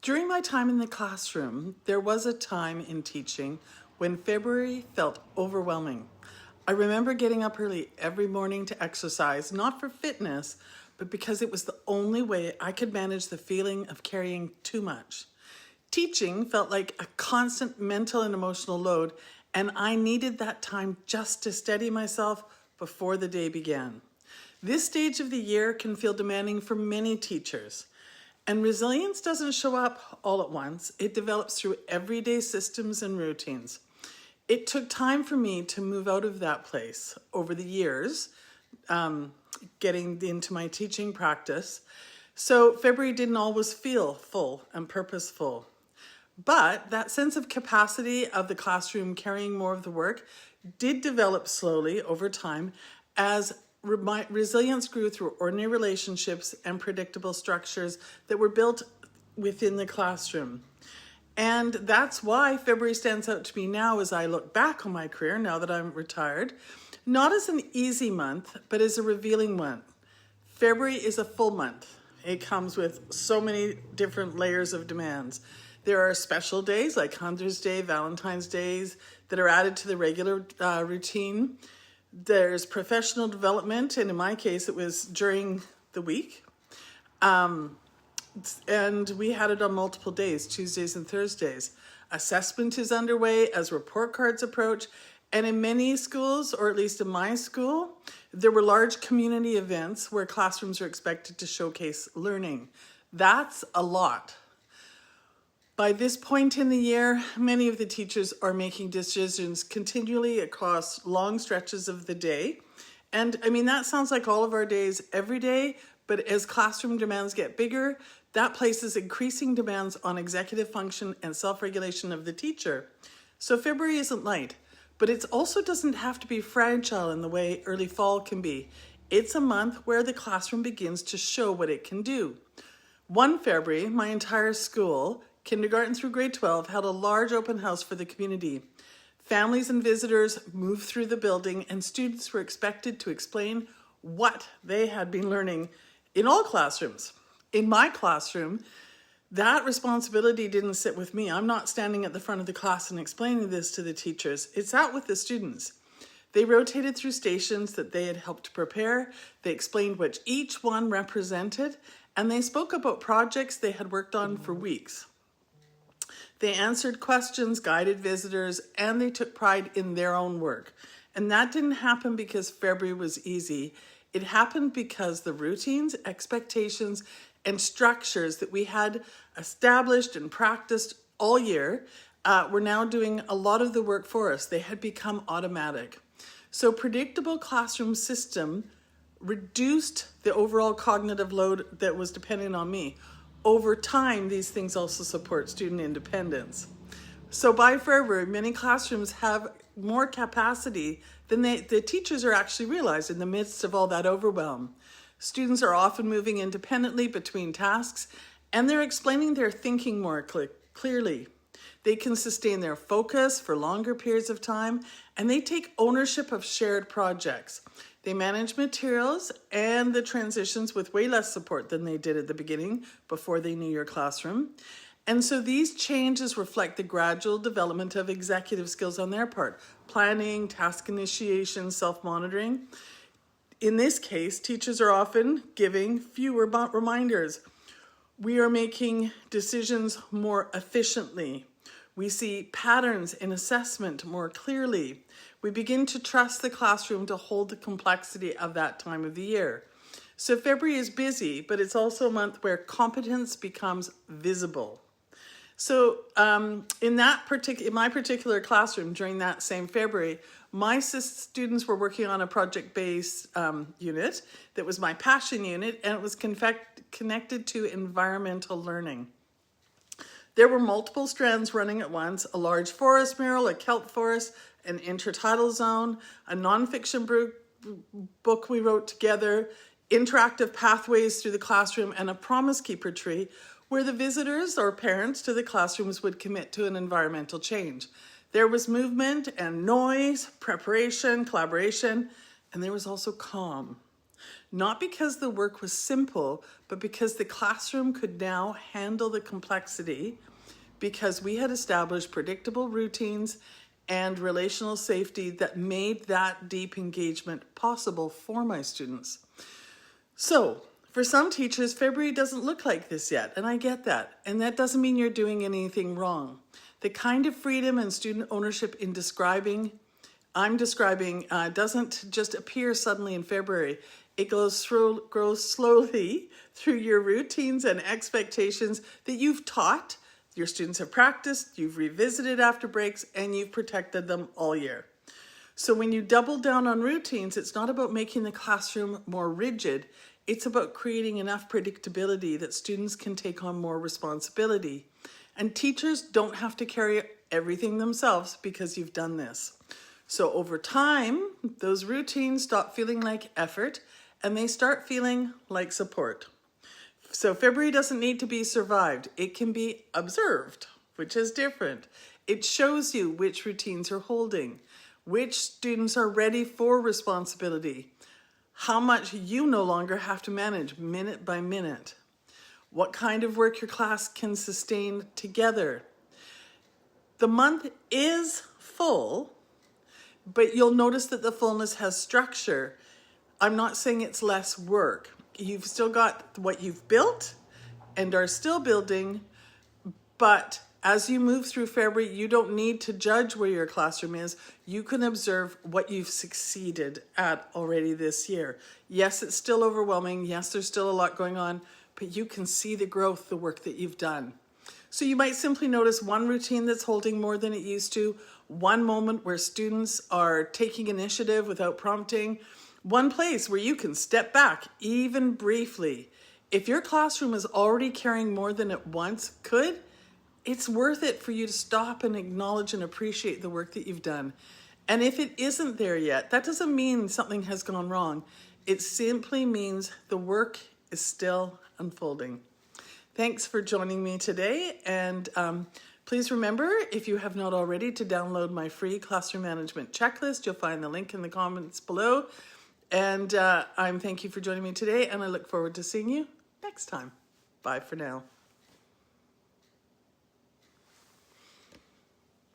During my time in the classroom, there was a time in teaching when February felt overwhelming. I remember getting up early every morning to exercise, not for fitness, but because it was the only way I could manage the feeling of carrying too much. Teaching felt like a constant mental and emotional load, and I needed that time just to steady myself before the day began. This stage of the year can feel demanding for many teachers. And resilience doesn't show up all at once. It develops through everyday systems and routines. It took time for me to move out of that place over the years, getting into my teaching practice. So February didn't always feel full and purposeful. But that sense of capacity of the classroom carrying more of the work did develop slowly over time as my resilience grew through ordinary relationships and predictable structures that were built within the classroom. And that's why February stands out to me now as I look back on my career, now that I'm retired, not as an easy month, but as a revealing one. February is a full month. It comes with so many different layers of demands. There are special days like Mother's Day, Valentine's Days that are added to the regular routine. There's professional development, and in my case, it was during the week. And we had it on multiple days, Tuesdays and Thursdays. Assessment is underway as report cards approach. And in many schools, or at least in my school, there were large community events where classrooms are expected to showcase learning. That's a lot. By this point in the year, many of the teachers are making decisions continually across long stretches of the day. And I mean, that sounds like all of our days every day, but as classroom demands get bigger, that places increasing demands on executive function and self-regulation of the teacher. So February isn't light, but it also doesn't have to be fragile in the way early fall can be. It's a month where the classroom begins to show what it can do. One February, my entire school, kindergarten through grade 12, held a large open house for the community. Families and visitors moved through the building, and students were expected to explain what they had been learning in all classrooms. In my classroom, that responsibility didn't sit with me. I'm not standing at the front of the class and explaining this to the teachers. It sat with the students. They rotated through stations that they had helped prepare. They explained what each one represented, and they spoke about projects they had worked on for weeks. They answered questions, guided visitors, and they took pride in their own work. And that didn't happen because February was easy. It happened because the routines, expectations, and structures that we had established and practiced all year were now doing a lot of the work for us. They had become automatic. So predictable classroom system reduced the overall cognitive load that was dependent on me. Over time, these things also support student independence. So by February, many classrooms have more capacity than the teachers are actually realized in the midst of all that overwhelm. Students are often moving independently between tasks, and they're explaining their thinking more clearly. They can sustain their focus for longer periods of time, and they take ownership of shared projects. They manage materials and the transitions with way less support than they did at the beginning before they knew your classroom. And so these changes reflect the gradual development of executive skills on their part: planning, task initiation, self-monitoring. In this case, teachers are often giving fewer reminders. We are making decisions more efficiently. We see patterns in assessment more clearly. We begin to trust the classroom to hold the complexity of that time of the year. So February is busy, but it's also a month where competence becomes visible. So in my particular classroom during that same February, my students were working on a project-based unit that was my passion unit, and it was connected to environmental learning. There were multiple strands running at once: a large forest mural, a kelp forest, an intertidal zone, a nonfiction book we wrote together, interactive pathways through the classroom, and a promise keeper tree where the visitors or parents to the classrooms would commit to an environmental change. There was movement and noise, preparation, collaboration, and there was also calm. Not because the work was simple, but because the classroom could now handle the complexity, because we had established predictable routines and relational safety that made that deep engagement possible for my students. So, for some teachers, February doesn't look like this yet, and I get that. And that doesn't mean you're doing anything wrong. The kind of freedom and student ownership in I'm describing doesn't just appear suddenly in February. It grows slowly through your routines and expectations that you've taught, your students have practiced, you've revisited after breaks, and you've protected them all year. So when you double down on routines, it's not about making the classroom more rigid. It's about creating enough predictability that students can take on more responsibility. And teachers don't have to carry everything themselves because you've done this. So over time, those routines stop feeling like effort and they start feeling like support. So February doesn't need to be survived. It can be observed, which is different. It shows you which routines are holding, which students are ready for responsibility, how much you no longer have to manage minute by minute, what kind of work your class can sustain together. The month is full, but you'll notice that the fullness has structure. I'm not saying it's less work. You've still got what you've built and are still building, but as you move through February, you don't need to judge where your classroom is. You can observe what you've succeeded at already this year. Yes, it's still overwhelming. Yes, there's still a lot going on, but you can see the growth, the work that you've done. So you might simply notice one routine that's holding more than it used to, one moment where students are taking initiative without prompting, one place where you can step back, even briefly. If your classroom is already carrying more than it once could, it's worth it for you to stop and acknowledge and appreciate the work that you've done. And if it isn't there yet, that doesn't mean something has gone wrong. It simply means the work is still unfolding. Thanks for joining me today. And please remember, if you have not already, to download my free classroom management checklist. You'll find the link in the comments below. And thank you for joining me today, and I look forward to seeing you next time. Bye for now.